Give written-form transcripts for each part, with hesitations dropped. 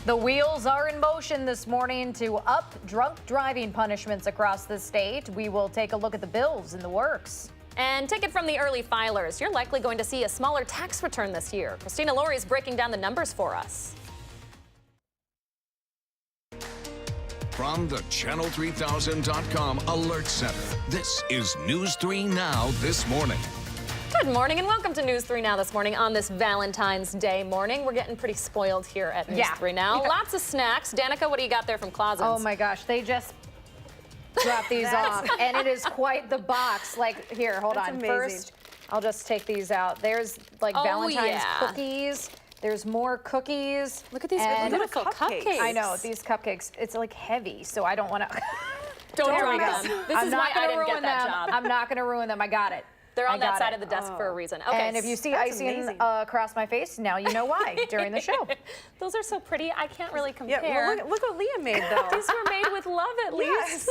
The wheels are in motion this morning to up drunk driving punishments across the state. We will take a look at the bills in the works. And take it from the early filers. You're likely going to see a smaller tax return this year. Christina Laurie is breaking down the numbers for us. From the Channel3000.com Alert Center, this is News 3 Now this morning. Good morning and welcome to News 3 Now this morning on this Valentine's Day morning. We're getting pretty spoiled here at News 3 Now. Lots of snacks. Danica, what do you got there from Closets? Oh my gosh, they just dropped these off and it is quite the box. Like, here, hold on. Amazing. First, I'll just take these out. There's like Valentine's cookies. There's more cookies. Look at these beautiful cupcakes. I know, these cupcakes, it's like heavy, so I don't want to. Don't ruin them. This is why I didn't get that job. I'm not going to ruin them. I got it. They're on that side of the desk for a reason. Okay. And if you see icing across my face, now you know why during the show. Those are so pretty. I can't really compare. Yeah, well, look what Leah made, though. These were made with love, at least. Yes.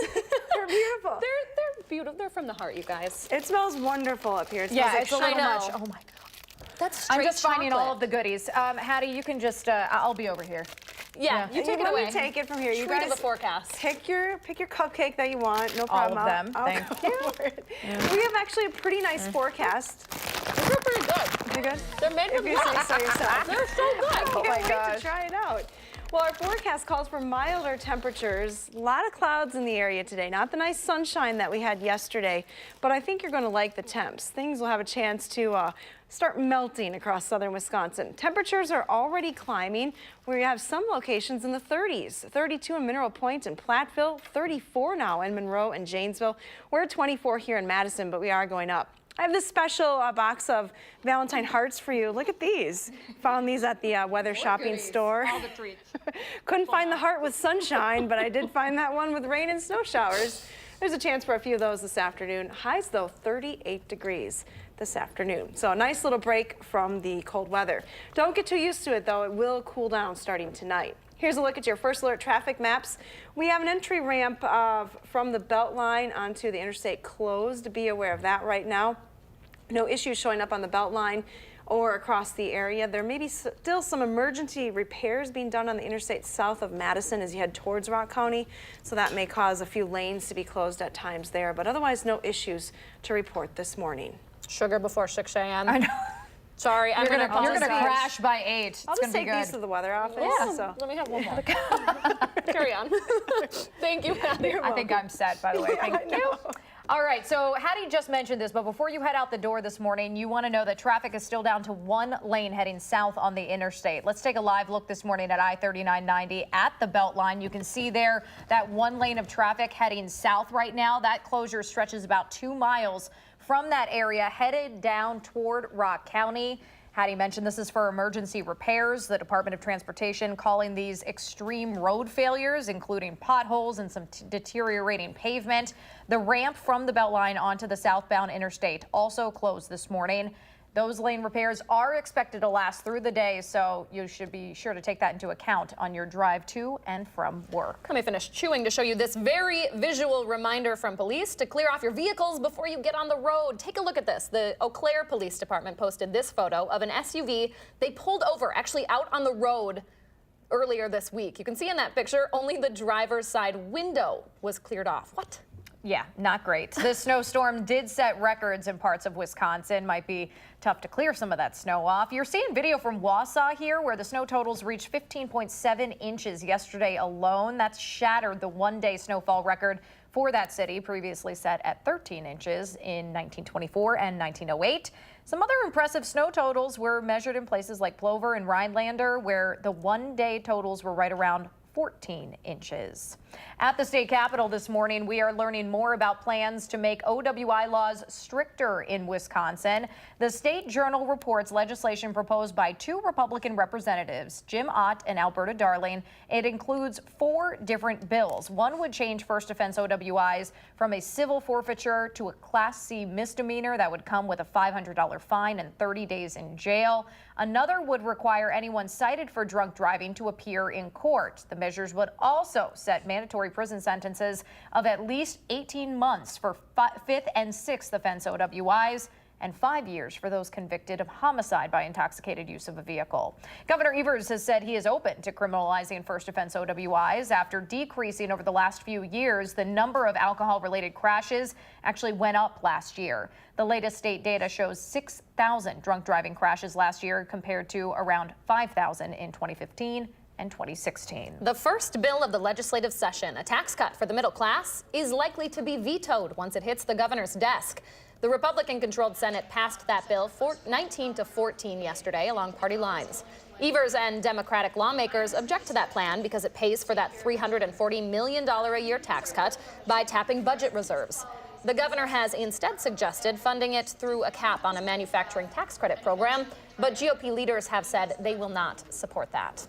They're beautiful. They're beautiful. They're from the heart, you guys. It smells wonderful up here. It Yeah, smells it's a little much. Oh my God. That's straight I'm just finding all chocolate. of the goodies. Hattie, you can just, I'll be over here. Yeah, you take it away. Let me take it from here. You Treat guys of the forecast. Pick your cupcake that you want. No All problem. of them. Thank you. We have actually a pretty nice forecast. They're pretty good. You good? They're made with If you say love. so yourself. They're so good. I Oh my can't wait gosh. to try it out. Well, our forecast calls for milder temperatures. A lot of clouds in the area today. Not the nice sunshine that we had yesterday, but I think you're going to like the temps. Things will have a chance to start melting across southern Wisconsin. Temperatures are already climbing, where you have some locations in the 30s. 32 in Mineral Point and Platteville, 34 now in Monroe and Janesville. We're at 24 here in Madison, but we are going up. I have this special box of Valentine hearts for you. Look at these. Found these at the Weather Shopping store. All the treats. Couldn't find the heart with sunshine, but I did find that one with rain and snow showers. There's a chance for a few of those this afternoon. Highs, though, 38 degrees this afternoon. So a nice little break from the cold weather. Don't get too used to it, though. It will cool down starting tonight. Here's a look at your first alert traffic maps. We have an entry ramp from the Beltline onto the interstate closed. Be aware of that right now. No issues showing up on the Beltline or across the area. There may be still some emergency repairs being done on the interstate south of Madison as you head towards Rock County, so that may cause a few lanes to be closed at times there, but otherwise no issues to report this morning. Sugar before 6 a.m. I know. Sorry, I'm You're going gonna to crash by 8. I'll It's just gonna be take good. these to the weather office. Yeah, So. let me have one more. Carry on. Thank you, Hattie. I think I'm set, by the way. Thank you. All right, so Hattie just mentioned this, but before you head out the door this morning, you want to know that traffic is still down to 1 lane heading south on the interstate. Let's take a live look this morning at I-3990 at the Beltline. You can see there that 1 lane of traffic heading south right now. That closure stretches about 2 miles from that area, headed down toward Rock County. Hattie mentioned this is for emergency repairs. The Department of Transportation calling these extreme road failures, including potholes and some deteriorating pavement. The ramp from the Beltline onto the southbound interstate also closed this morning. Those lane repairs are expected to last through the day, so you should be sure to take that into account on your drive to and from work. Let me finish chewing to show you this very visual reminder from police to clear off your vehicles before you get on the road. Take a look at this. The Eau Claire Police Department posted this photo of an SUV they pulled over, actually out on the road earlier this week. You can see in that picture only the driver's side window was cleared off. What? Yeah, not great. The snowstorm did set records in parts of Wisconsin. Might be tough to clear some of that snow off. You're seeing video from Wausau here where the snow totals reached 15.7 inches yesterday alone. That's shattered the one-day snowfall record for that city, previously set at 13 inches in 1924 and 1908. Some other impressive snow totals were measured in places like Plover and Rhinelander, where the one-day totals were right around 14 inches. At the state capitol this morning, we are learning more about plans to make OWI laws stricter in Wisconsin. The State Journal reports legislation proposed by 2 Republican representatives, Jim Ott and Alberta Darling. It includes 4 different bills. One would change first offense OWIs from a civil forfeiture to a Class C misdemeanor that would come with a $500 fine and 30 days in jail. Another would require anyone cited for drunk driving to appear in court. The measures would also set mandatory prison sentences of at least 18 months for 5th and 6th offense OWIs and 5 years for those convicted of homicide by intoxicated use of a vehicle. Governor Evers has said he is open to criminalizing first offense OWIs after decreasing over the last few years. The number of alcohol-related crashes actually went up last year. The latest state data shows 6,000 drunk driving crashes last year compared to around 5,000 in 2015 and 2016. The first bill of the legislative session, a tax cut for the middle class, is likely to be vetoed once it hits the governor's desk. The Republican-controlled Senate passed that bill 19-14 yesterday along party lines. Evers and Democratic lawmakers object to that plan because it pays for that $340 million a year tax cut by tapping budget reserves. The governor has instead suggested funding it through a cap on a manufacturing tax credit program, but GOP leaders have said they will not support that.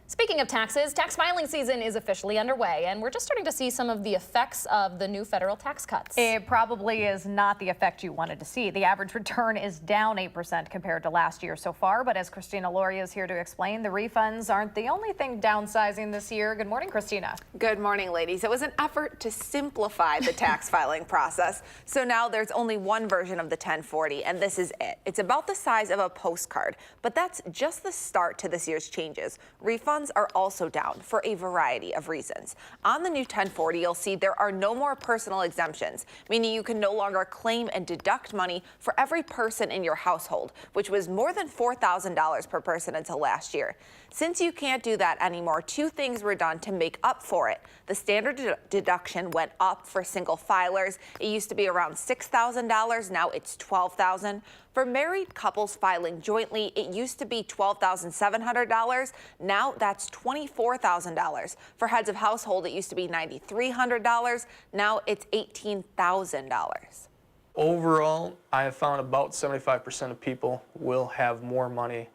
Speaking of taxes, tax filing season is officially underway, and we're just starting to see some of the effects of the new federal tax cuts. It probably is not the effect you wanted to see. The average return is down 8% compared to last year so far, but as Christina Loria is here to explain, the refunds aren't the only thing downsizing this year. Good morning, Christina. Good morning, ladies. It was an effort to simplify the tax filing process. So now there's only one version of the 1040, and this is it. It's about the size of a postcard, but that's just the start to this year's changes. Refunds are also down for a variety of reasons. On the new 1040, you'll see there are no more personal exemptions, meaning you can no longer claim and deduct money for every person in your household, which was more than $4,000 per person until last year. Since you can't do that anymore, two things were done to make up for it. The standard deduction went up for single filers. It used to be around $6,000. Now it's $12,000. For married couples filing jointly, it used to be $12,700. Now that's $24,000. For heads of household, it used to be $9,300. Now it's $18,000. Overall, I have found about 75% of people will have more money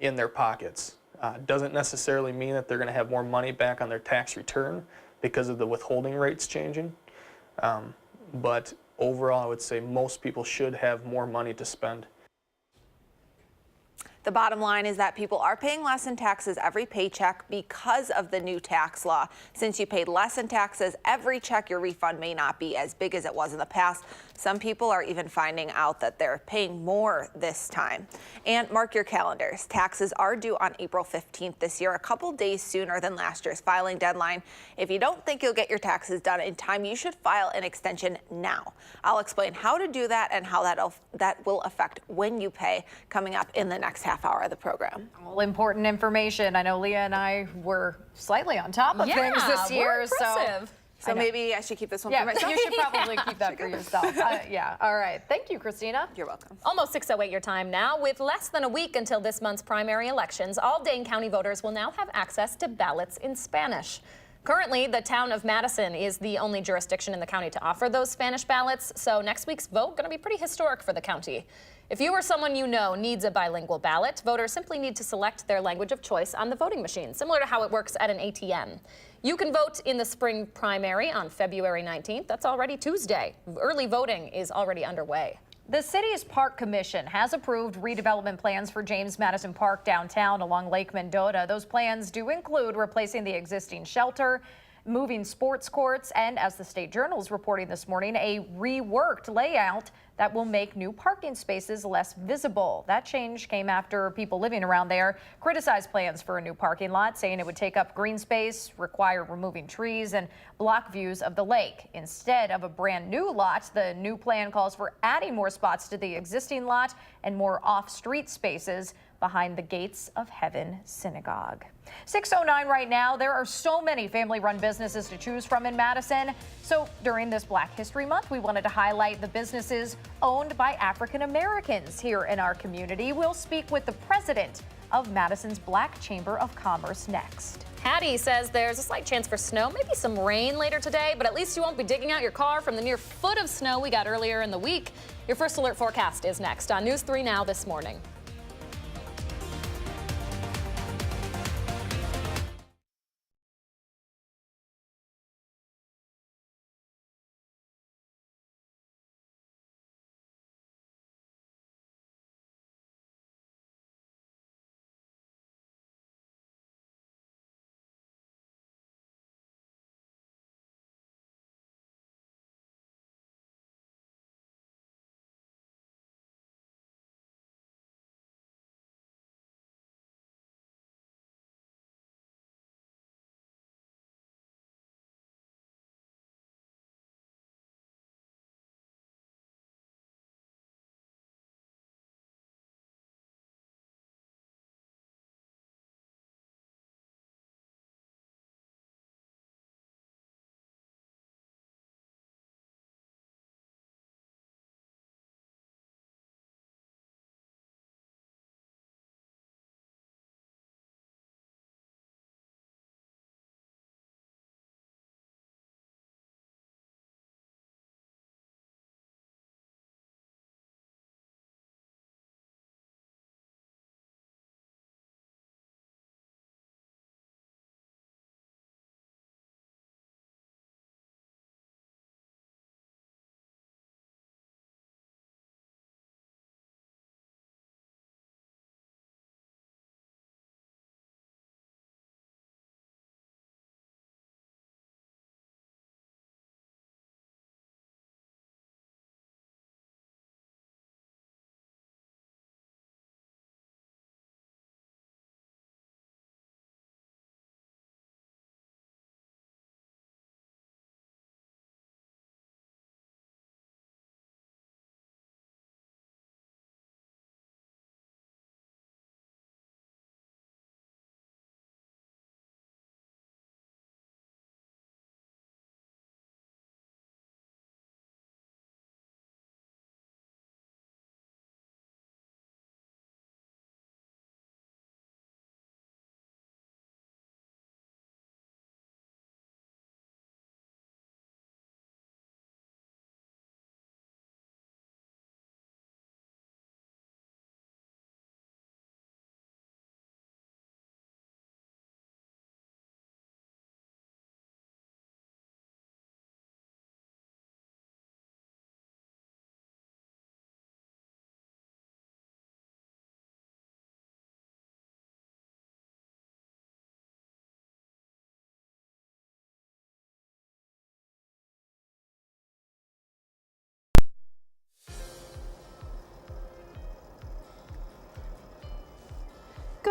in their pockets. Doesn't necessarily mean that they're going to have more money back on their tax return because of the withholding rates changing. But overall, I would say most people should have more money to spend. The bottom line is that people are paying less in taxes every paycheck because of the new tax law. Since you paid less in taxes, every check your refund may not be as big as it was in the past. Some people are even finding out that they're paying more this time. And mark your calendars. Taxes are due on April 15th this year, a couple days sooner than last year's filing deadline. If you don't think you'll get your taxes done in time, you should file an extension now. I'll explain how to do that and how that will affect when you pay coming up in the next half hour of the program. All important information. I know Leah and I were slightly on top of things this year. So maybe I should keep this one yeah, for myself. you should probably keep that for yourself. Yeah. All right. Thank you, Christina. You're welcome. Almost 6:08 your time now. With less than a week until this month's primary elections, all Dane County voters will now have access to ballots in Spanish. Currently, the town of Madison is the only jurisdiction in the county to offer those Spanish ballots, so next week's vote going to be pretty historic for the county. If you or someone you know needs a bilingual ballot, voters simply need to select their language of choice on the voting machine, similar to how it works at an ATM. You can vote in the spring primary on February 19th. That's already Tuesday. Early voting is already underway. The city's Park Commission has approved redevelopment plans for James Madison Park downtown along Lake Mendota. Those plans do include replacing the existing shelter, moving sports courts, and as the State Journal is reporting this morning, a reworked layout that will make new parking spaces less visible. That change came after people living around there criticized plans for a new parking lot, saying it would take up green space, require removing trees, and block views of the lake. Instead of a brand new lot, the new plan calls for adding more spots to the existing lot and more off-street spaces behind the Gates of Heaven Synagogue. 6:09 right now. There are so many family-run businesses to choose from in Madison. So during this Black History Month, we wanted to highlight the businesses owned by African Americans here in our community. We'll speak with the president of Madison's Black Chamber of Commerce next. Hattie says there's a slight chance for snow, maybe some rain later today, but at least you won't be digging out your car from the near foot of snow we got earlier in the week. Your first alert forecast is next on News 3 Now this morning.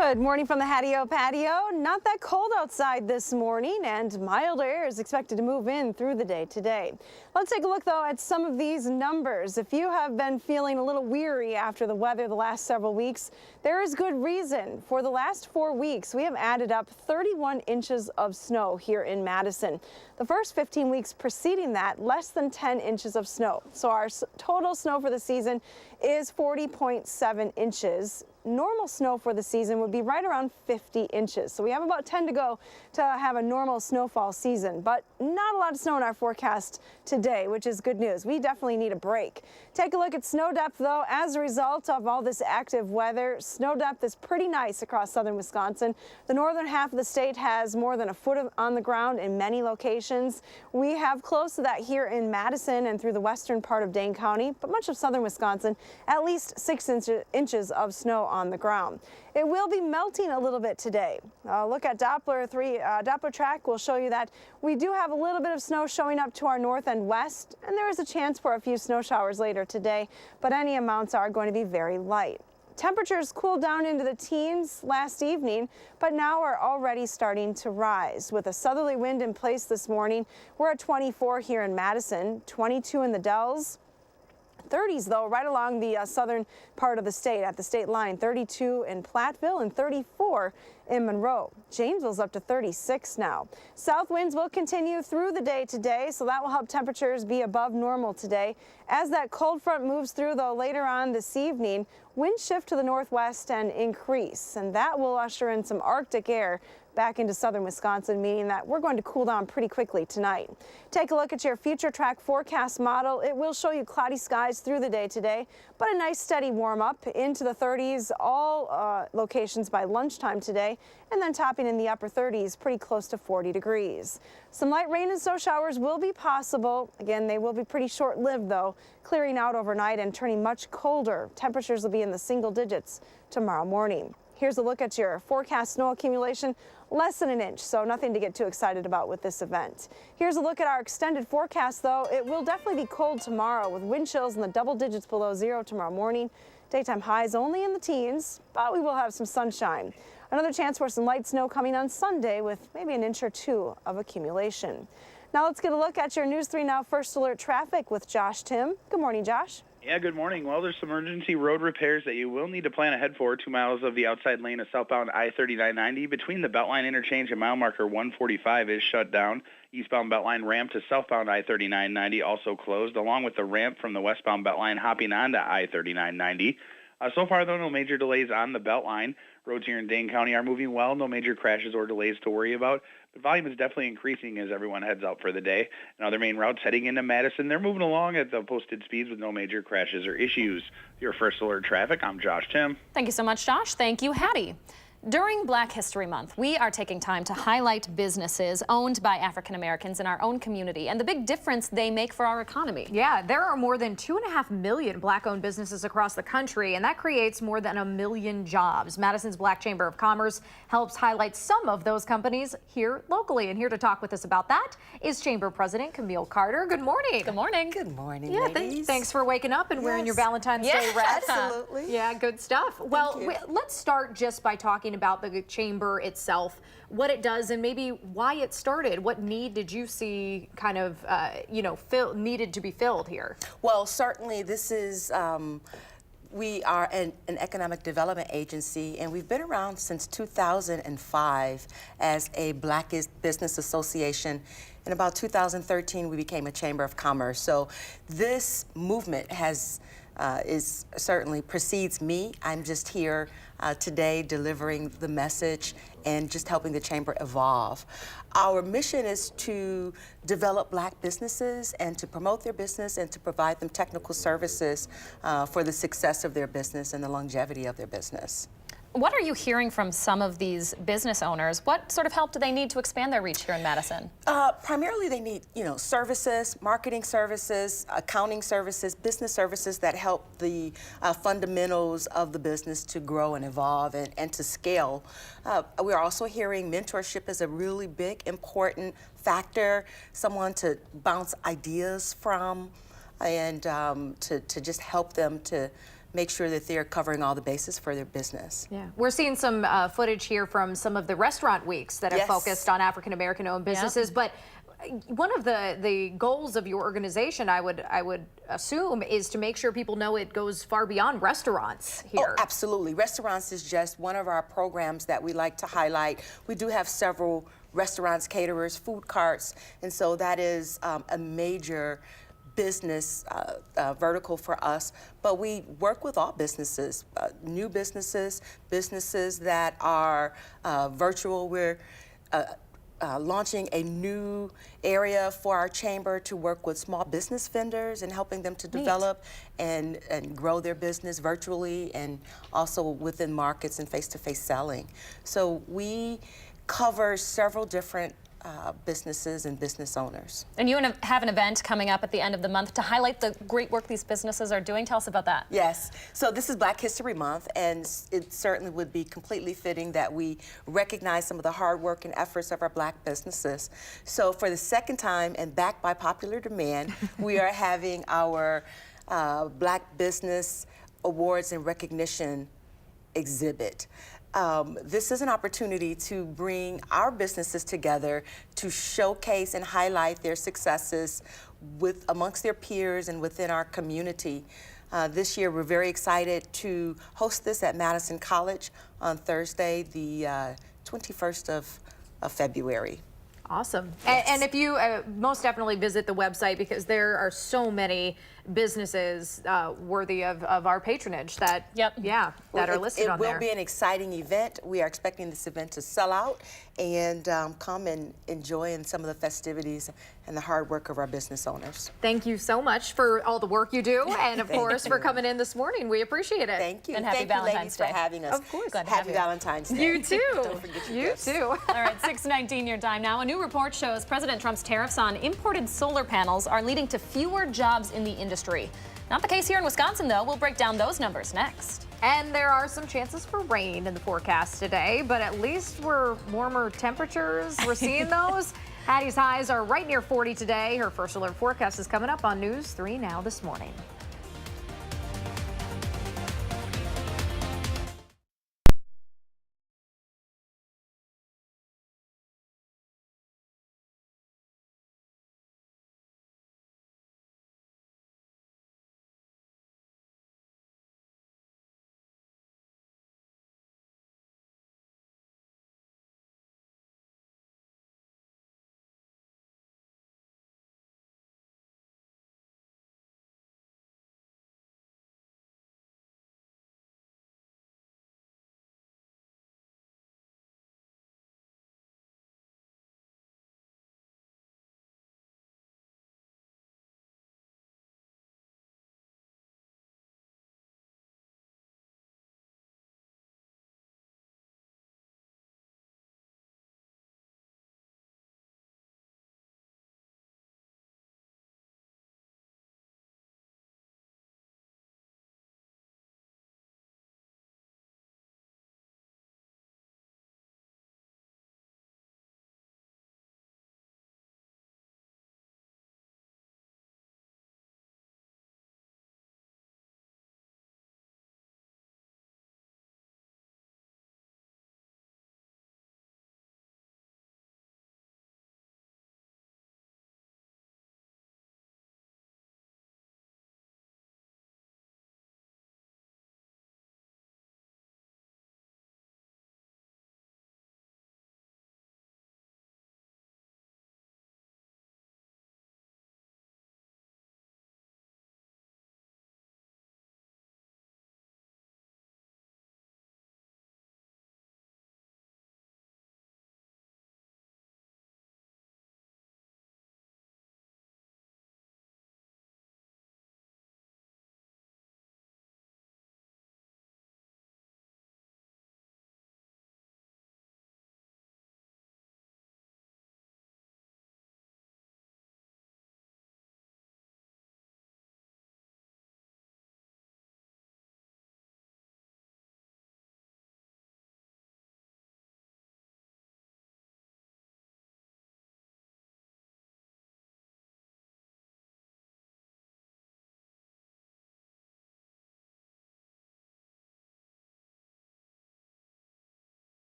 Good morning from the patio. Not that cold outside this morning, and mild air is expected to move in through the day today. Let's take a look, though, at some of these numbers. If you have been feeling a little weary after the weather the last several weeks, there is good reason. For the last 4 weeks, we have added up 31 inches of snow here in Madison. The first 15 weeks preceding that, less than 10 inches of snow. So our total snow for the season is 40.7 inches. Normal snow for the season would be right around 50 inches. So we have about 10 to go to have a normal snowfall season, but not a lot of snow in our forecast today, which is good news. We definitely need a break. Take a look at snow depth, though. As a result of all this active weather, snow depth is pretty nice across southern Wisconsin. The northern half of the state has more than a foot on the ground in many locations. We have close to that here in Madison and through the western part of Dane County, but much of southern Wisconsin, at least 6 inches of snow on the ground. It will be melting a little bit today. Look at Doppler track will show you that we do have a little bit of snow showing up to our north and west, and there is a chance for a few snow showers later today, but any amounts are going to be very light. Temperatures cooled down into the teens last evening, but now are already starting to rise. With a southerly wind in place this morning, we're at 24 here in Madison, 22 in the Dells. 30s, though, right along the southern part of the state at the state line, 32 in Platteville and 34 in Monroe. Janesville's up to 36 now. South winds will continue through the day today, so that will help temperatures be above normal today. As that cold front moves through, though, later on this evening, winds shift to the northwest and increase, and that will usher in some Arctic air back into southern Wisconsin, meaning that we're going to cool down pretty quickly tonight. Take a look at your future track forecast model. It will show you cloudy skies through the day today, but a nice steady warm up into the 30s, all locations by lunchtime today, and then topping in the upper 30s, pretty close to 40 degrees. Some light rain and snow showers will be possible. Again, they will be pretty short-lived, though, clearing out overnight and turning much colder. Temperatures will be in the single digits tomorrow morning. Here's a look at your forecast snow accumulation, less than an inch, so nothing to get too excited about with this event. Here's a look at our extended forecast, though. It will definitely be cold tomorrow with wind chills in the double digits below zero tomorrow morning. Daytime highs only in the teens, but we will have some sunshine. Another chance for some light snow coming on Sunday with maybe an inch or two of accumulation. Now let's get a look at your News 3 Now First Alert traffic with Josh Tim. Good morning, Josh. Yeah, good morning. Well, there's some emergency road repairs that you will need to plan ahead for. 2 miles of the outside lane of southbound I-3990 between the Beltline interchange and mile marker 145 is shut down. Eastbound Beltline ramp to southbound I-3990 also closed, along with the ramp from the westbound Beltline hopping onto I-3990. So far, though, no major delays on the Beltline. Roads here in Dane County are moving well. No major crashes or delays to worry about. But volume is definitely increasing as everyone heads out for the day. And other main routes heading into Madison, they're moving along at the posted speeds with no major crashes or issues. Your First Alert Traffic, I'm Josh Tim. Thank you so much, Josh. Thank you, Hattie. During Black History Month, we are taking time to highlight businesses owned by African Americans in our own community and the big difference they make for our economy. Yeah, there are more than 2.5 million Black-owned businesses across the country, and that creates more than 1 million jobs. Madison's Black Chamber of Commerce helps highlight some of those companies here locally. And here to talk with us about that is Chamber President Camille Carter. Good morning. Good morning. Good morning, Yeah, ladies. thanks for waking up and wearing your Valentine's Day red. Absolutely. Yeah, good stuff. Well, let's start just by talking about the chamber itself, what it does, and maybe why it started. What need did you see kind of, needed to be filled here? Well, certainly this is, we are an economic development agency, and we've been around since 2005 as a Black Business Association. In about 2013, we became a Chamber of Commerce. So this movement has is certainly precedes me. I'm just here today delivering the message and just helping the Chamber evolve. Our mission is to develop Black businesses and to promote their business and to provide them technical services for the success of their business and the longevity of their business. What are you hearing from some of these business owners? What sort of help do they need to expand their reach here in Madison? Primarily they need, services, marketing services, accounting services, business services that help the fundamentals of the business to grow and evolve and to scale. We're also hearing mentorship is a really big, important factor, someone to bounce ideas from and to just help them to make sure that they're covering all the bases for their business. Yeah, we're seeing some footage here from some of the restaurant weeks that have Yes. focused on African American owned businesses, but one of the goals of your organization, I would assume, is to make sure people know it goes far beyond restaurants here. Oh, absolutely. Restaurants is just one of our programs that we like to highlight. We do have several restaurants, caterers, food carts, and so that is a major business vertical for us, but we work with all businesses, new businesses, businesses that are virtual. We're launching a new area for our chamber to work with small business vendors and helping them to develop and grow their business virtually and also within markets and face-to-face selling. So we cover several different businesses and business owners. And you have an event coming up at the end of the month to highlight the great work these businesses are doing. Tell us about that. Yes. So this is Black History Month, and it certainly would be completely fitting that we recognize some of the hard work and efforts of our Black businesses. So for the second time, and backed by popular demand, we are having our Black Business Awards and Recognition exhibit. This is an opportunity to bring our businesses together to showcase and highlight their successes amongst their peers and within our community. This year, we're very excited to host this at Madison College on Thursday, the 21st of February. Awesome. Yes. And if you most definitely visit the website, because there are so many businesses worthy of our patronage that that are listed on there. It will be an exciting event. We are expecting this event to sell out and come and enjoy in some of the festivities and the hard work of our business owners. Thank you so much for all the work you do, and of course for coming in this morning. We appreciate it. Thank you. And happy Thank Valentine's you, ladies, Day. for having us. Of course. Glad to have Happy you. Valentine's Day. You too. Don't forget your gifts. too. All right, 6:19 your time now. A new report shows President Trump's tariffs on imported solar panels are leading to fewer jobs in the industry. Not the case here in Wisconsin, though. We'll break down those numbers next. And there are some chances for rain in the forecast today, but at least we're warmer temperatures. We're seeing those. Hattie's highs are right near 40 today. Her first alert forecast is coming up on News 3 Now this morning.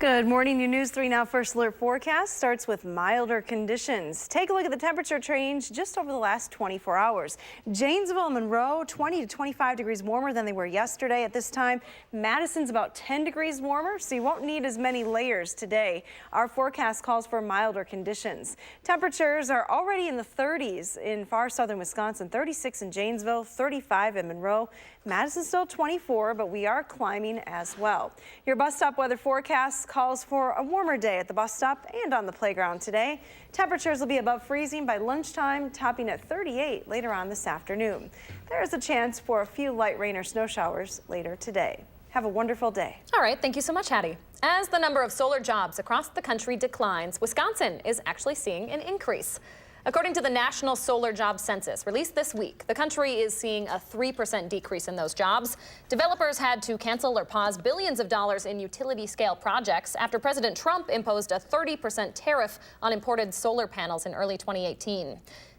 Good morning, your News 3 Now First Alert forecast starts with milder conditions. Take a look at the temperature change just over the last 24 hours. Janesville and Monroe, 20 to 25 degrees warmer than they were yesterday at this time. Madison's about 10 degrees warmer, so you won't need as many layers today. Our forecast calls for milder conditions. Temperatures are already in the 30s in far southern Wisconsin, 36 in Janesville, 35 in Monroe. Madison's still 24, but we are climbing as well. Your bus stop weather forecast calls for a warmer day at the bus stop and on the playground today. Temperatures will be above freezing by lunchtime, topping at 38 later on this afternoon. There is a chance for a few light rain or snow showers later today. Have a wonderful day. All right, thank you so much, Hattie. As the number of solar jobs across the country declines, Wisconsin is actually seeing an increase. According to the National Solar Job Census released this week, the country is seeing a 3% decrease in those jobs. Developers had to cancel or pause billions of dollars in utility-scale projects after President Trump imposed a 30% tariff on imported solar panels in early 2018.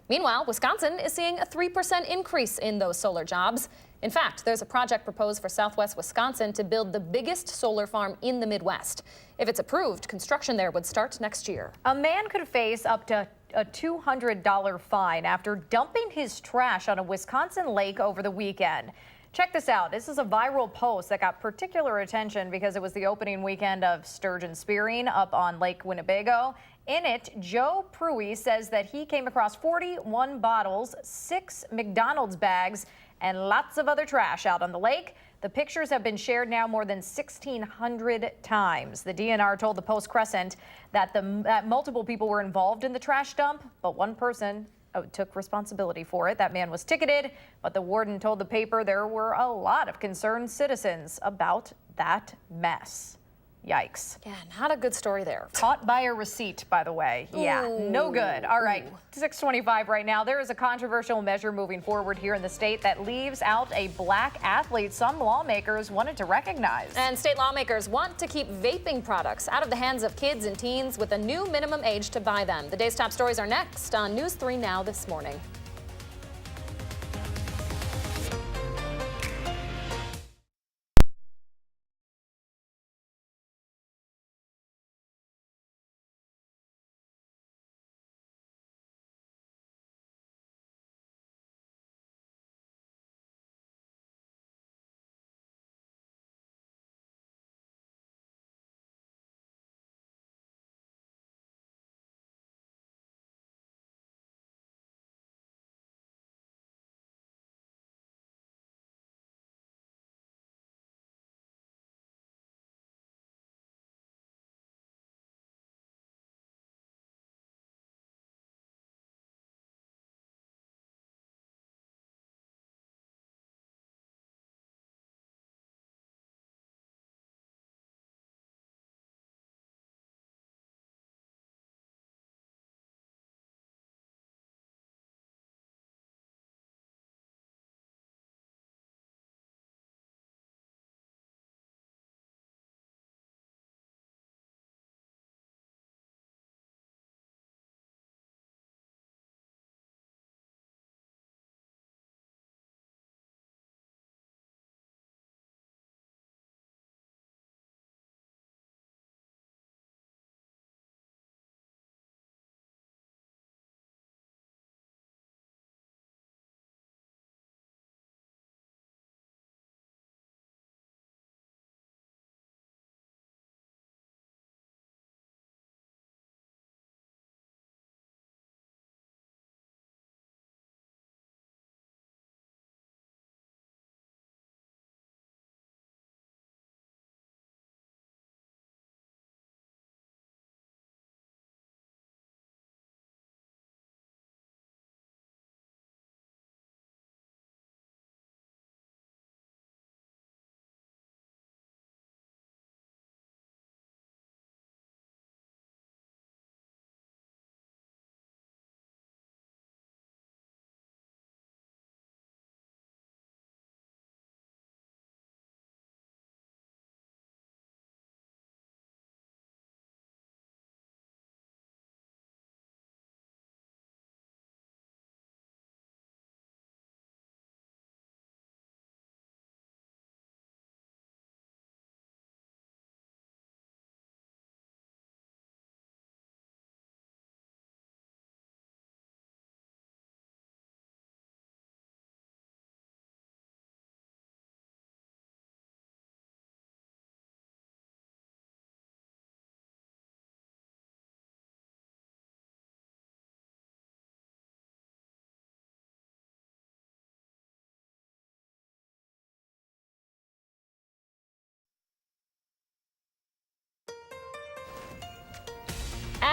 Meanwhile, Wisconsin is seeing a 3% increase in those solar jobs. In fact, there's a project proposed for southwest Wisconsin to build the biggest solar farm in the Midwest. If it's approved, construction there would start next year. A man could face up to a $200 fine after dumping his trash on a Wisconsin lake over the weekend. Check this out. This is a viral post that got particular attention because it was the opening weekend of sturgeon spearing up on Lake Winnebago. In it, Joe Pruey says that he came across 41 bottles, 6 McDonald's bags, and lots of other trash out on the lake. The pictures have been shared now more than 1,600 times. The DNR told the Post-Crescent that multiple people were involved in the trash dump, but one person took responsibility for it. That man was ticketed, but the warden told the paper there were a lot of concerned citizens about that mess. Yikes. Yeah, not a good story there. Caught by a receipt, by the way. Yeah, no good. All right, 6:25 right now. There is a controversial measure moving forward here in the state that leaves out a black athlete some lawmakers wanted to recognize. And state lawmakers want to keep vaping products out of the hands of kids and teens with a new minimum age to buy them. The day's top stories are next on News 3 Now this morning.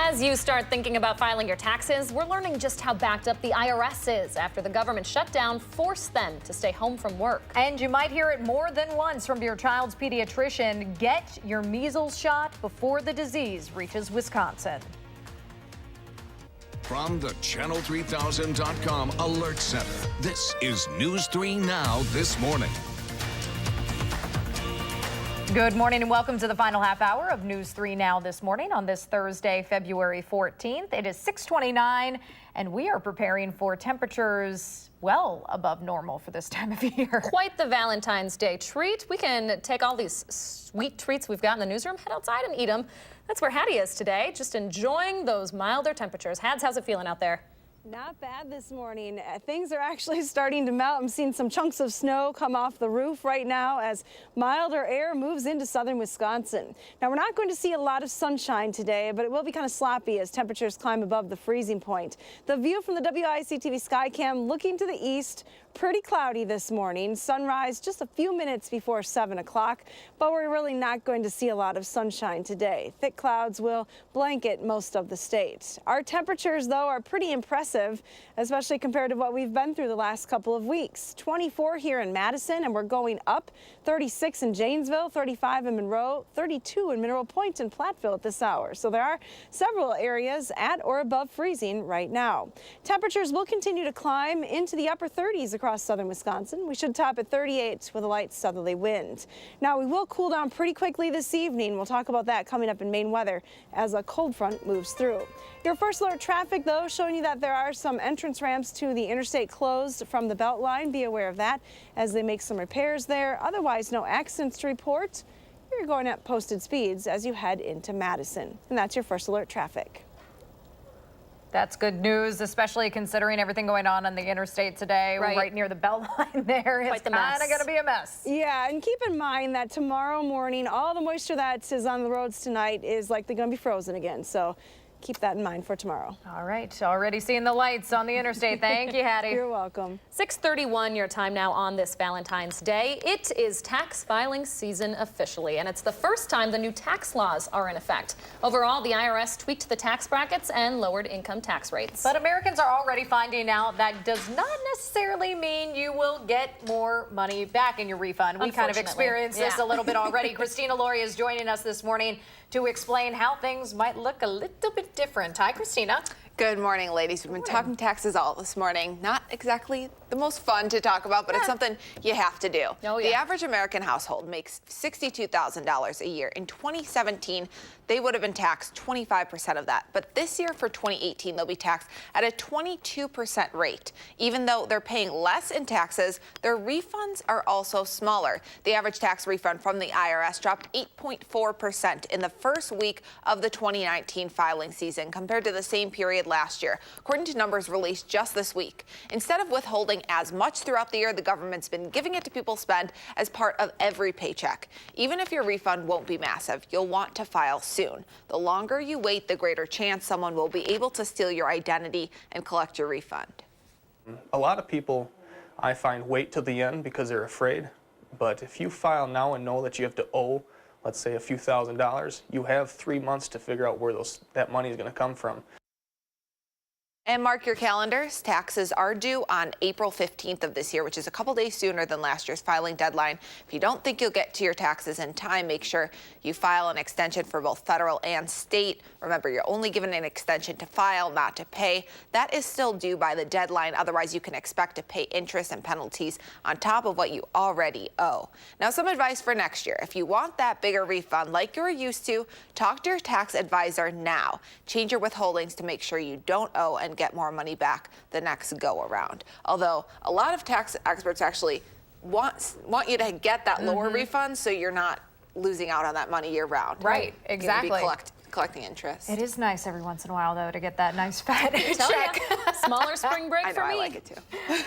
As you start thinking about filing your taxes, we're learning just how backed up the IRS is after the government shutdown forced them to stay home from work. And you might hear it more than once from your child's pediatrician. Get your measles shot before the disease reaches Wisconsin. From the Channel3000.com Alert Center, this is News 3 Now this morning. Good morning and welcome to the final half hour of News 3 Now this morning on this Thursday, February 14th. It is 6:29 and we are preparing for temperatures well above normal for this time of year. Quite the Valentine's Day treat. We can take all these sweet treats we've got in the newsroom, head outside and eat them. That's where Hattie is today, just enjoying those milder temperatures. Hads, how's it feeling out there? Not bad this morning. Things are actually starting to melt. I'm seeing some chunks of snow come off the roof right now as milder air moves into southern Wisconsin. Now, we're not going to see a lot of sunshine today, but it will be kind of sloppy as temperatures climb above the freezing point. The view from the WISC-TV Skycam looking to the east, pretty cloudy this morning. Sunrise just a few minutes before 7 o'clock, but we're really not going to see a lot of sunshine today. Thick clouds will blanket most of the state. Our temperatures, though, are pretty impressive, especially compared to what we've been through the last couple of weeks. 24 here in Madison, and we're going up. 36 in Janesville, 35 in Monroe, 32 in Mineral Point and Platteville at this hour. So there are several areas at or above freezing right now. Temperatures will continue to climb into the upper 30s across southern Wisconsin. We should top at 38 with a light southerly wind. Now, we will cool down pretty quickly this evening. We'll talk about that coming up in Maine weather as a cold front moves through. Your first alert traffic, though, showing you that there are some entrance ramps to the interstate closed from the Beltline. Be aware of that as they make some repairs there. Otherwise, no accidents to report. You're going at posted speeds as you head into Madison. And that's your first alert traffic. That's good news, especially considering everything going on the interstate today, right near the Beltline there. It's kind of going to be a mess. Yeah, and keep in mind that tomorrow morning, all the moisture that is on the roads tonight is likely going to be frozen again. So keep that in mind for tomorrow. All right, already seeing the lights on the interstate. Thank you, Hattie. You're welcome. 6:31 your time now on this Valentine's Day. It is tax filing season officially, and it's the first time the new tax laws are in effect. Overall, the IRS tweaked the tax brackets and lowered income tax rates. But Americans are already finding out that does not necessarily mean you will get more money back in your refund. We kind of experienced this a little bit already. Christina Laurie is joining us this morning to explain how things might look a little bit different. Hi, Christina. Good morning, ladies. We've been talking taxes all this morning. Not exactly the most fun to talk about, but it's something you have to do. Oh, yeah. The average American household makes $62,000 a year. In 2017, they would have been taxed 25% of that. But this year for 2018, they'll be taxed at a 22% rate. Even though they're paying less in taxes, their refunds are also smaller. The average tax refund from the IRS dropped 8.4% in the first week of the 2019 filing season compared to the same period last year, according to numbers released just this week. Instead of withholding as much throughout the year, the government's been giving it to people spend as part of every paycheck. Even if your refund won't be massive, you'll want to file soon. The longer you wait, the greater chance someone will be able to steal your identity and collect your refund. A lot of people, I find, wait till the end because they're afraid. But if you file now and know that you have to owe, let's say, a few $1,000s, you have 3 months to figure out where that money is going to come from. And mark your calendars. Taxes are due on April 15th of this year, which is a couple days sooner than last year's filing deadline. If you don't think you'll get to your taxes in time, make sure you file an extension for both federal and state. Remember, you're only given an extension to file, not to pay. That is still due by the deadline. Otherwise, you can expect to pay interest and penalties on top of what you already owe. Now, some advice for next year. If you want that bigger refund like you're used to, talk to your tax advisor now. Change your withholdings to make sure you don't owe and get more money back the next go around. Although a lot of tax experts actually want you to get that lower refund so you're not losing out on that money year round. Right, exactly. You're gonna be collecting interest. It is nice every once in a while, though, to get that nice fat check. Smaller spring break I know, for me. I like it too.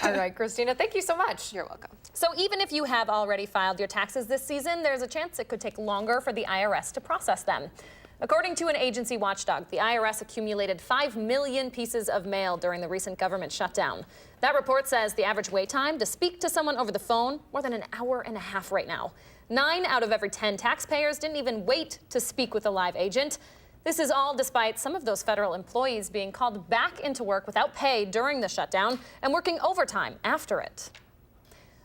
All right, Christina, thank you so much. You're welcome. So even if you have already filed your taxes this season, there's a chance it could take longer for the IRS to process them. According to an agency watchdog, the IRS accumulated 5 million pieces of mail during the recent government shutdown. That report says the average wait time to speak to someone over the phone, more than an hour and a half right now. 9 out of every 10 taxpayers didn't even wait to speak with a live agent. This is all despite some of those federal employees being called back into work without pay during the shutdown and working overtime after it.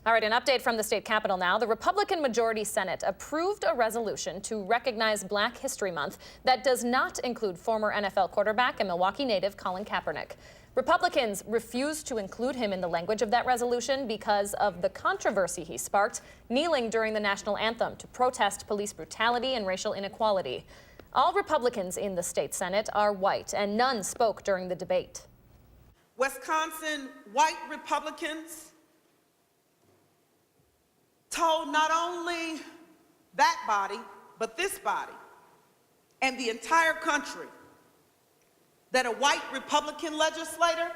All right, an update from the state capitol now. The Republican majority Senate approved a resolution to recognize Black History Month that does not include former NFL quarterback and Milwaukee native Colin Kaepernick. Republicans refused to include him in the language of that resolution because of the controversy he sparked, kneeling during the national anthem to protest police brutality and racial inequality. All Republicans in the state Senate are white, and none spoke during the debate. Wisconsin white Republicans told not only that body, but this body and the entire country that a white Republican legislator,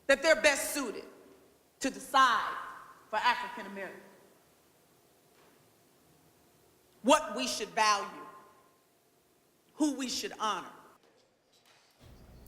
that they're best suited to decide for African Americans what we should value, who we should honor.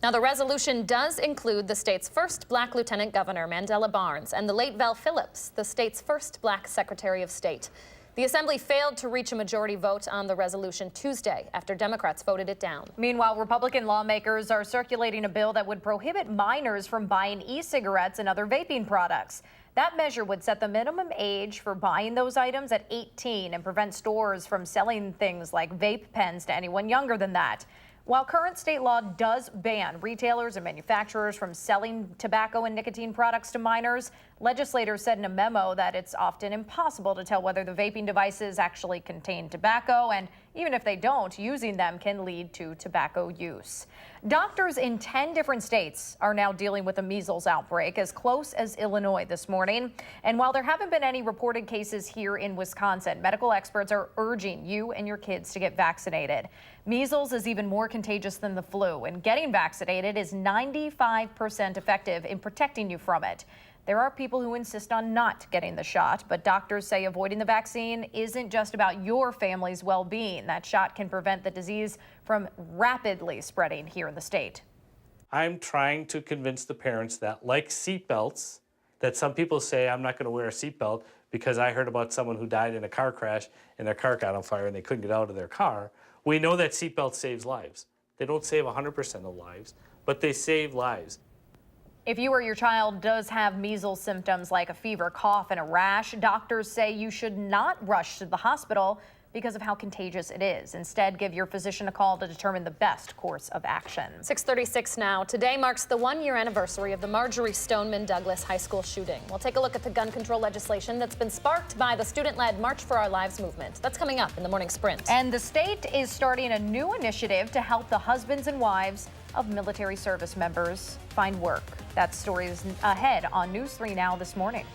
Now, the resolution does include the state's first Black Lieutenant Governor, Mandela Barnes, and the late Val Phillips, the state's first Black Secretary of State. The Assembly failed to reach a majority vote on the resolution Tuesday after Democrats voted it down. Meanwhile, Republican lawmakers are circulating a bill that would prohibit minors from buying e-cigarettes and other vaping products. That measure would set the minimum age for buying those items at 18 and prevent stores from selling things like vape pens to anyone younger than that. While current state law does ban retailers and manufacturers from selling tobacco and nicotine products to minors, legislators said in a memo that it's often impossible to tell whether the vaping devices actually contain tobacco, and even if they don't, using them can lead to tobacco use. Doctors in 10 different states are now dealing with a measles outbreak as close as Illinois this morning. And while there haven't been any reported cases here in Wisconsin, medical experts are urging you and your kids to get vaccinated. Measles is even more contagious than the flu, and getting vaccinated is 95% effective in protecting you from it. There are people who insist on not getting the shot, but doctors say avoiding the vaccine isn't just about your family's well-being. That shot can prevent the disease from rapidly spreading here in the state. I'm trying to convince the parents that, like seatbelts, that some people say I'm not going to wear a seatbelt because I heard about someone who died in a car crash and their car got on fire and they couldn't get out of their car. We know that seatbelt saves lives. They don't save 100% of lives, but they save lives. If you or your child does have measles symptoms like a fever, cough, and a rash, doctors say you should not rush to the hospital because of how contagious it is. Instead, give your physician a call to determine the best course of action. 6:36 now. Today marks the one-year anniversary of the Marjorie Stoneman Douglas High School shooting. We'll take a look at the gun control legislation that's been sparked by the student-led March for Our Lives movement. That's coming up in the morning sprint. And the state is starting a new initiative to help the husbands and wives of military service members find work. That story is ahead on News 3 Now this morning.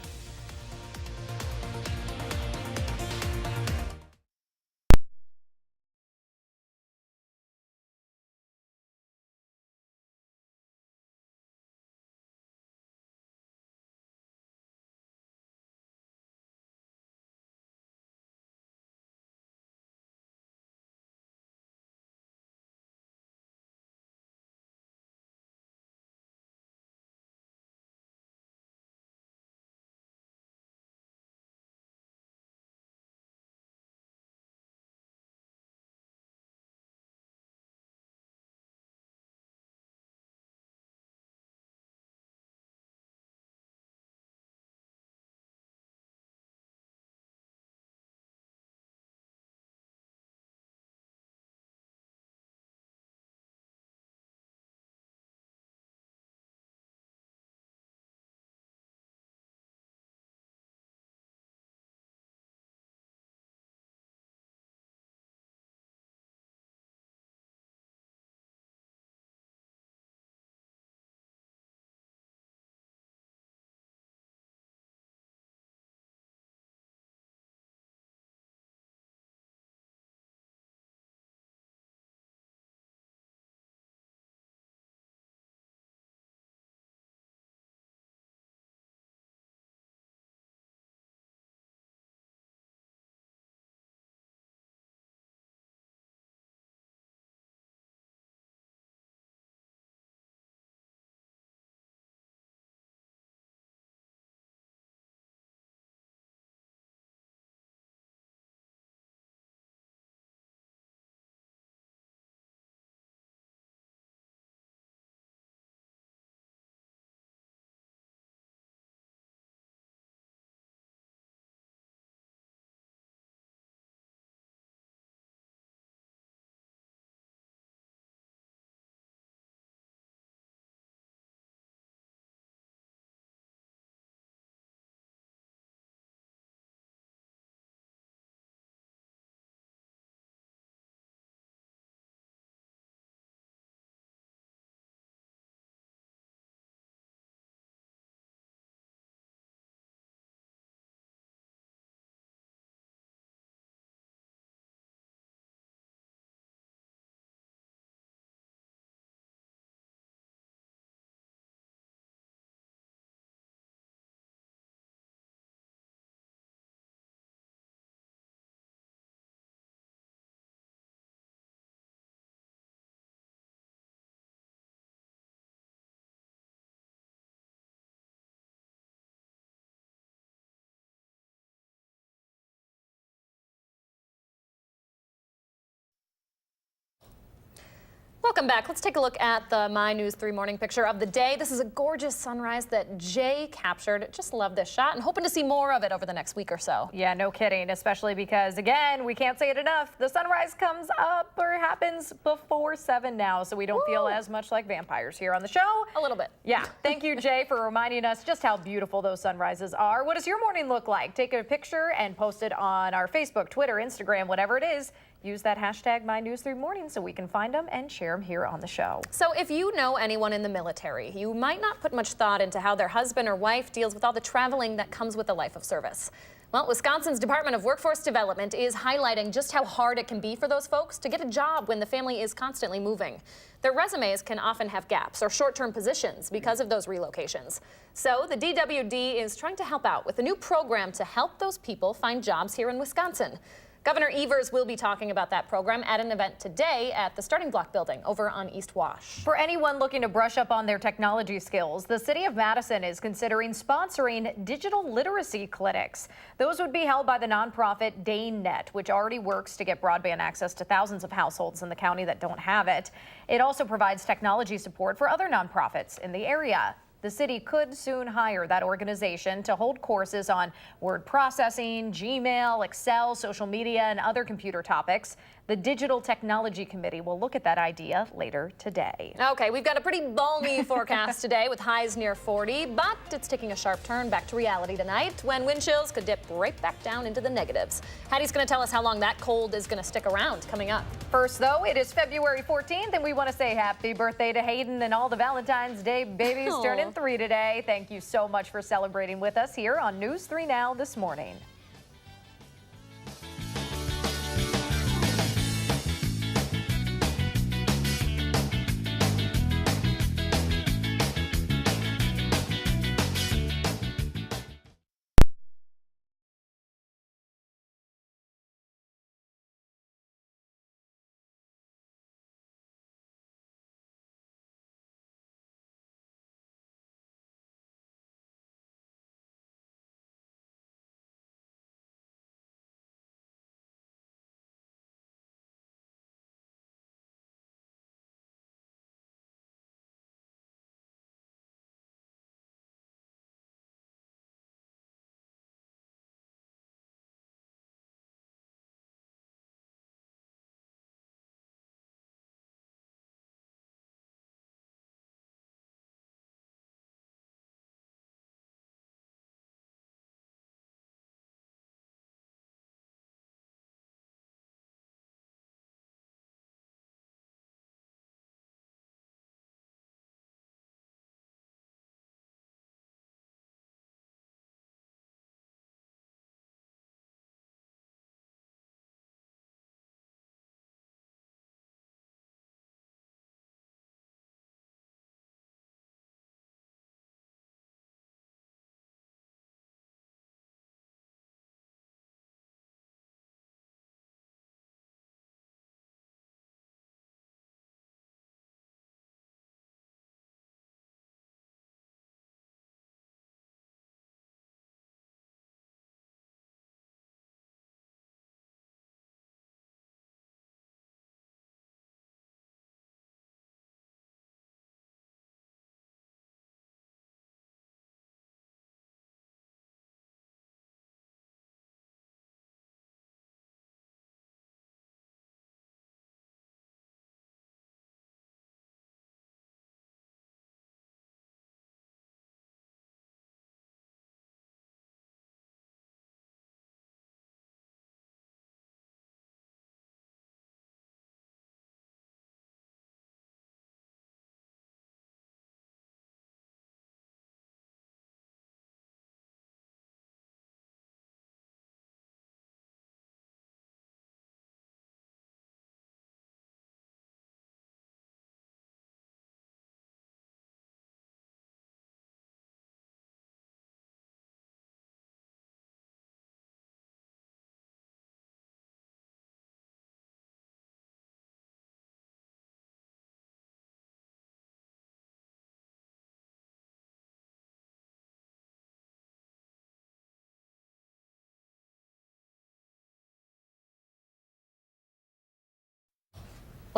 Welcome back. Let's take a look at the My News 3 morning picture of the day. This is a gorgeous sunrise that Jay captured. Just love this shot and hoping to see more of it over the next week or so. Yeah, no kidding, especially because, again, we can't say it enough. The sunrise comes up or happens before 7 now, so we don't feel as much like vampires here on the show. A little bit. Yeah. Thank you, Jay, for reminding us just how beautiful those sunrises are. What does your morning look like? Take a picture and post it on our Facebook, Twitter, Instagram, whatever it is. Use that hashtag MyNews3Morning so we can find them and share them here on the show. So if you know anyone in the military, you might not put much thought into how their husband or wife deals with all the traveling that comes with a life of service. Well, Wisconsin's Department of Workforce Development is highlighting just how hard it can be for those folks to get a job when the family is constantly moving. Their resumes can often have gaps or short-term positions because of those relocations. So the DWD is trying to help out with a new program to help those people find jobs here in Wisconsin. Governor Evers will be talking about that program at an event today at the Starting Block building over on East Wash. For anyone looking to brush up on their technology skills, the city of Madison is considering sponsoring digital literacy clinics. Those would be held by the nonprofit DaneNet, which already works to get broadband access to thousands of households in the county that don't have it. It also provides technology support for other nonprofits in the area. The city could soon hire that organization to hold courses on word processing, Gmail, Excel, social media, and other computer topics. The Digital Technology Committee will look at that idea later today. Okay, we've got a pretty balmy forecast today with highs near 40, but it's taking a sharp turn back to reality tonight when wind chills could dip right back down into the negatives. Hattie's going to tell us how long that cold is going to stick around coming up. First, though, it is February 14th, and we want to say happy birthday to Hayden and all the Valentine's Day babies turning 3 today. Thank you so much for celebrating with us here on News 3 Now this morning.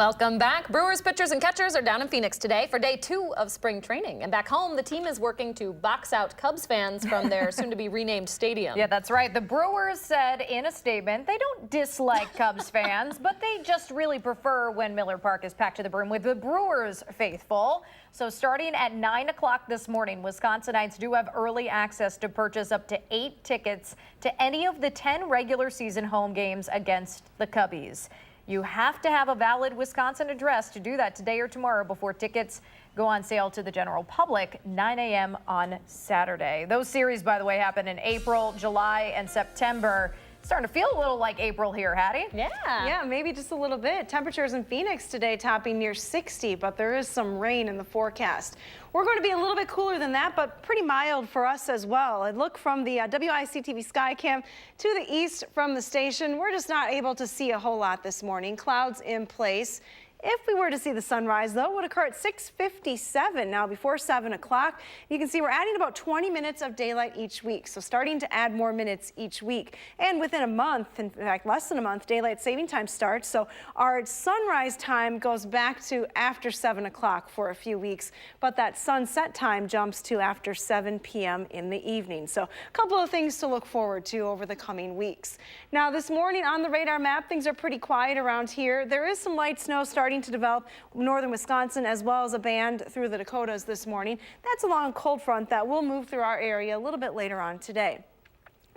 Welcome back. Brewers pitchers and catchers are down in Phoenix today for day 2 of spring training. And back home, the team is working to box out Cubs fans from their soon-to-be renamed stadium. Yeah, that's right. The Brewers said in a statement they don't dislike Cubs fans, but they just really prefer when Miller Park is packed to the brim with the Brewers faithful. So starting at 9 o'clock this morning, Wisconsinites do have early access to purchase up to 8 tickets to any of the 10 regular season home games against the Cubbies. You have to have a valid Wisconsin address to do that today or tomorrow before tickets go on sale to the general public 9 a.m. on Saturday. Those series, by the way, happen in April, July, and September. It's starting to feel a little like April here, Hattie. Yeah, maybe just a little bit. Temperatures in Phoenix today topping near 60, but there is some rain in the forecast. We're going to be a little bit cooler than that, but pretty mild for us as well. And look from the WISC-TV Skycam to the east from the station. We're just not able to see a whole lot this morning. Clouds in place. If we were to see the sunrise, though, it would occur at 6:57 now before 7 o'clock. You can see we're adding about 20 minutes of daylight each week, so starting to add more minutes each week. And within a month, in fact, less than a month, daylight saving time starts. So our sunrise time goes back to after 7 o'clock for a few weeks, but that sunset time jumps to after 7 p.m. in the evening. So a couple of things to look forward to over the coming weeks. Now, this morning on the radar map, things are pretty quiet around here. There is some light snow starting to develop northern Wisconsin as well as a band through the Dakotas this morning. That's along a cold front that will move through our area a little bit later on today.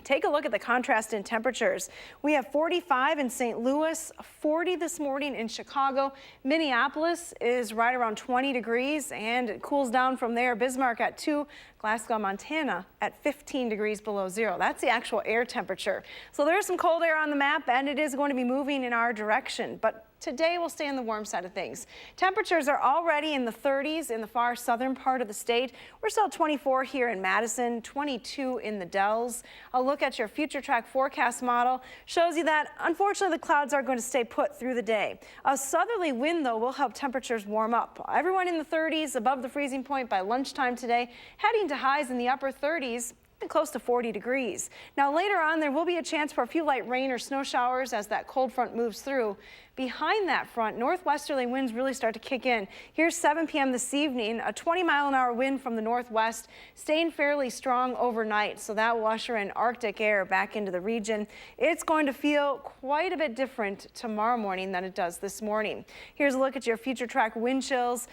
Take a look at the contrast in temperatures. We have 45 in St. Louis, 40 this morning in Chicago. Minneapolis is right around 20 degrees and it cools down from there. Bismarck at 2, Glasgow, Montana at 15 degrees below zero. That's the actual air temperature. So there's some cold air on the map and it is going to be moving in our direction. But today we'll stay on the warm side of things. Temperatures are already in the 30s in the far southern part of the state. We're still 24 here in Madison, 22 in the Dells. A look at your future track forecast model shows you that unfortunately the clouds are going to stay put through the day. A southerly wind though will help temperatures warm up. Everyone in the 30s above the freezing point by lunchtime today, heading to highs in the upper 30s. Close to 40 degrees. Now later on there will be a chance for a few light rain or snow showers as that cold front moves through. Behind that front, northwesterly winds really start to kick in. Here's 7 p.m. this evening, a 20-mile-an-hour wind from the northwest, staying fairly strong overnight, so that will usher in Arctic air back into the region. It's going to feel quite a bit different tomorrow morning than it does this morning. Here's a look at your future track wind chills.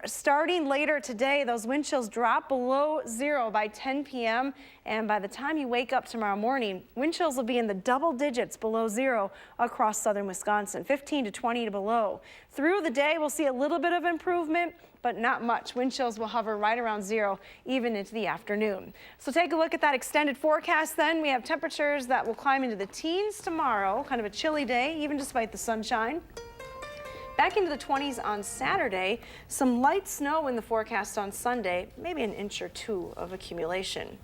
Starting later today, those wind chills drop below zero by 10 p.m. And by the time you wake up tomorrow morning, wind chills will be in the double digits below zero across southern Wisconsin, 15 to 20 to below. Through the day, we'll see a little bit of improvement, but not much. Wind chills will hover right around zero even into the afternoon. So take a look at that extended forecast then. We have temperatures that will climb into the teens tomorrow, kind of a chilly day, even despite the sunshine. Back into the 20s on Saturday, some light snow in the forecast on Sunday, maybe an inch or 2 of accumulation.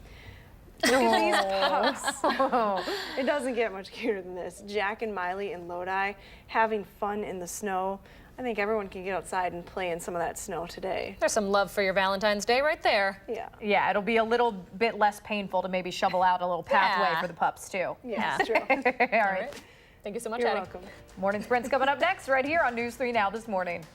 Look at these pups. It doesn't get much cuter than this. Jack and Miley in Lodi having fun in the snow. I think everyone can get outside and play in some of that snow today. There's some love for your Valentine's Day right there. Yeah, it'll be a little bit less painful to maybe shovel out a little pathway for the pups too. Yeah, that's true. All right. Thank you so much, You're Hattie. welcome. Morning Sprint's coming up next right here on News 3 Now this morning.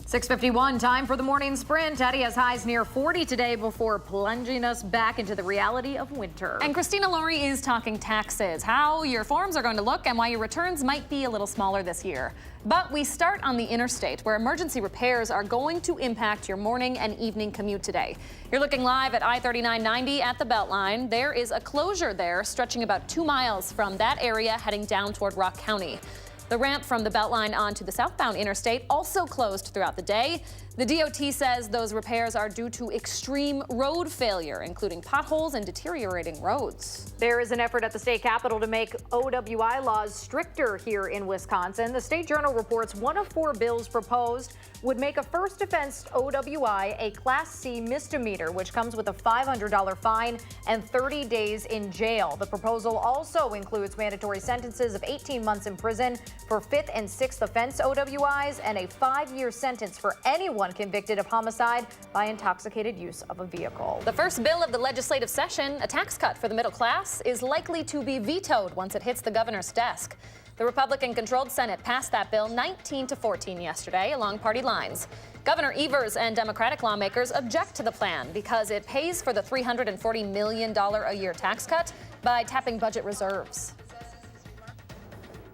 6:51, time for the morning sprint. Teddy has highs near 40 today before plunging us back into the reality of winter. And Christina Laurie is talking taxes, how your forms are going to look and why your returns might be a little smaller this year. But we start on the interstate, where emergency repairs are going to impact your morning and evening commute today. You're looking live at I-3990 at the Beltline. There is a closure there stretching about 2 miles from that area heading down toward Rock County. The ramp from the Beltline onto the southbound interstate also closed throughout the day. The DOT says those repairs are due to extreme road failure, including potholes and deteriorating roads. There is an effort at the state capitol to make OWI laws stricter here in Wisconsin. The State Journal reports one of 4 bills proposed would make a first offense OWI a Class C misdemeanor, which comes with a $500 fine and 30 days in jail. The proposal also includes mandatory sentences of 18 months in prison for 5th and 6th offense OWIs and a 5-year sentence for anyone convicted of homicide by intoxicated use of a vehicle. The first bill of the legislative session, a tax cut for the middle class, is likely to be vetoed once it hits the governor's desk. The Republican-controlled Senate passed that bill 19-14 yesterday along party lines. Governor Evers and Democratic lawmakers object to the plan because it pays for the $340 million a year tax cut by tapping budget reserves.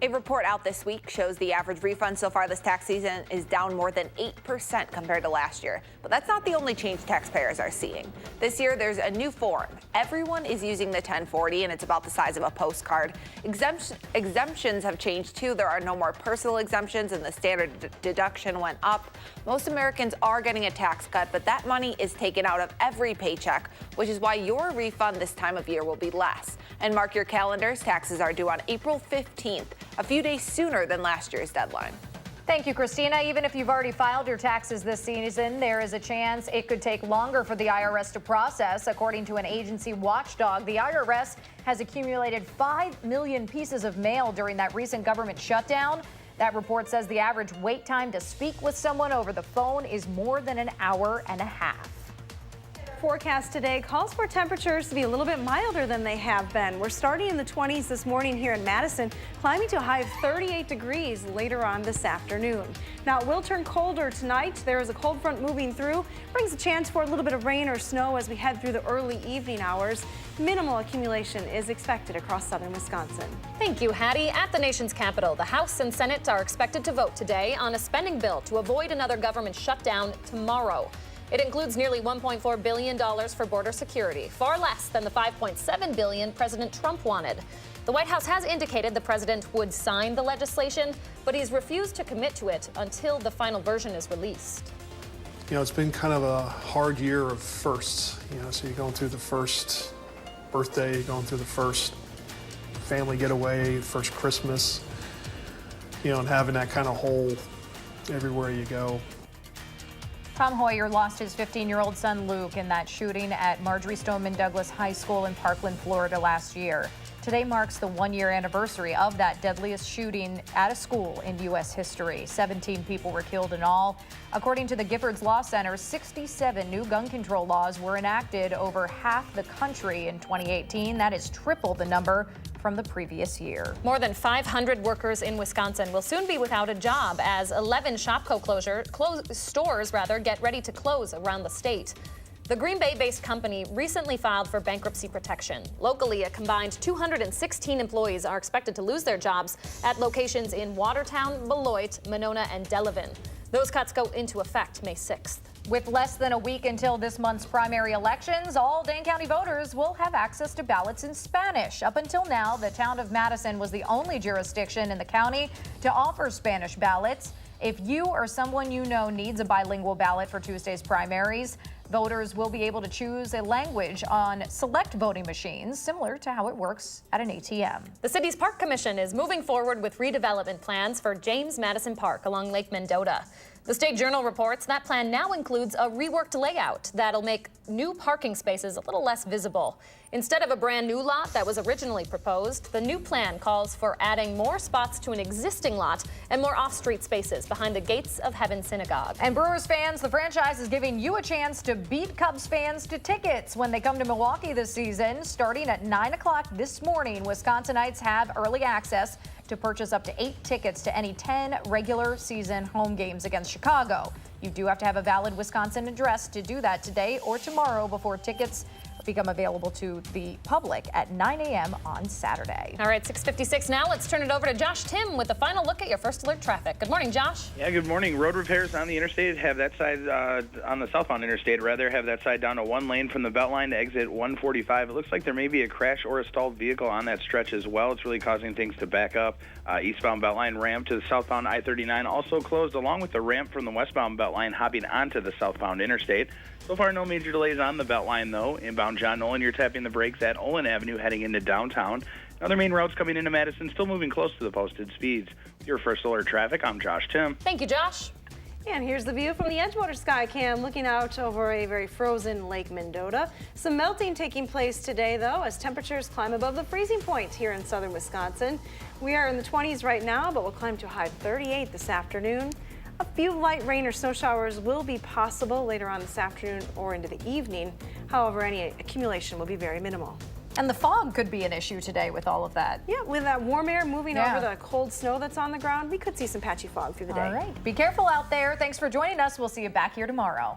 A report out this week shows the average refund so far this tax season is down more than 8% compared to last year. But that's not the only change taxpayers are seeing. This year, there's a new form. Everyone is using the 1040, and it's about the size of a postcard. Exemptions have changed, too. There are no more personal exemptions, and the standard deduction went up. Most Americans are getting a tax cut, but that money is taken out of every paycheck, which is why your refund this time of year will be less. And mark your calendars, taxes are due on April 15th, a few days sooner than last year's deadline. Thank you, Christina. Even if you've already filed your taxes this season, there is a chance it could take longer for the IRS to process. According to an agency watchdog, the IRS has accumulated 5 million pieces of mail during that recent government shutdown. That report says the average wait time to speak with someone over the phone is more than an hour and a half. Forecast today calls for temperatures to be a little bit milder than they have been. We're starting in the 20s this morning here in Madison, climbing to a high of 38 degrees later on this afternoon. Now, it will turn colder tonight. There is a cold front moving through, brings a chance for a little bit of rain or snow as we head through the early evening hours. Minimal accumulation is expected across southern Wisconsin. Thank you, Hattie. At the nation's capital, the House and Senate are expected to vote today on a spending bill to avoid another government shutdown tomorrow. It includes nearly $1.4 billion for border security, far less than the $5.7 billion President Trump wanted. The White House has indicated the president would sign the legislation, but he's refused to commit to it until the final version is released. You know, it's been kind of a hard year of firsts. So you're going through the first birthday, you're going through the first family getaway, first Christmas, and having that kind of hole everywhere you go. Tom Hoyer lost his 15-year-old son Luke in that shooting at Marjorie Stoneman Douglas High School in Parkland, Florida last year. Today marks the 1-year anniversary of that deadliest shooting at a school in U.S. history. 17 people were killed in all. According to the Giffords Law Center, 67 new gun control laws were enacted over half the country in 2018. That is triple the number from the previous year. More than 500 workers in Wisconsin will soon be without a job as 11 Shopko stores get ready to close around the state. The Green Bay-based company recently filed for bankruptcy protection. Locally, a combined 216 employees are expected to lose their jobs at locations in Watertown, Beloit, Monona, and Delavan. Those cuts go into effect May 6th. With less than a week until this month's primary elections, all Dane County voters will have access to ballots in Spanish. Up until now, the town of Madison was the only jurisdiction in the county to offer Spanish ballots. If you or someone you know needs a bilingual ballot for Tuesday's primaries, voters will be able to choose a language on select voting machines, similar to how it works at an ATM. The city's Park Commission is moving forward with redevelopment plans for James Madison Park along Lake Mendota. The State Journal reports that plan now includes a reworked layout that'll make new parking spaces a little less visible. Instead of a brand new lot that was originally proposed, the new plan calls for adding more spots to an existing lot and more off-street spaces behind the Gates of Heaven Synagogue. And Brewers fans, the franchise is giving you a chance to beat Cubs fans to tickets when they come to Milwaukee this season. Starting at 9 o'clock this morning, Wisconsinites have early access to to purchase up to 8 tickets to any 10 regular season home games against Chicago. You do have to have a valid Wisconsin address to do that today or tomorrow before tickets become available to the public at 9 a.m. on Saturday. All right, 6:56 now. Let's turn it over to Josh Tim with a final look at your first alert traffic. Good morning, Josh. Yeah, good morning. Road repairs on the interstate have that side, on the southbound interstate, rather, have that side down to 1 lane from the Beltline to exit 145. It looks like there may be a crash or a stalled vehicle on that stretch as well. It's really causing things to back up. Eastbound Beltline ramp to the southbound I-39 also closed, along with the ramp from the westbound Beltline hopping onto the southbound interstate. So far, no major delays on the Beltline, though. Inbound John Nolan, you're tapping the brakes at Olin Avenue heading into downtown. Other main routes coming into Madison still moving close to the posted speeds. With your first alert traffic, I'm Josh Tim. Thank you, Josh. And here's the view from the Edgewater Sky Cam, looking out over a very frozen Lake Mendota. Some melting taking place today, though, as temperatures climb above the freezing point here in southern Wisconsin. We are in the 20s right now, but we'll climb to a high of 38 this afternoon. A few light rain or snow showers will be possible later on this afternoon or into the evening. However, any accumulation will be very minimal. And the fog could be an issue today with all of that. Yeah, with that warm air moving over the cold snow that's on the ground, we could see some patchy fog through the day. All right. Be careful out there. Thanks for joining us. We'll see you back here tomorrow.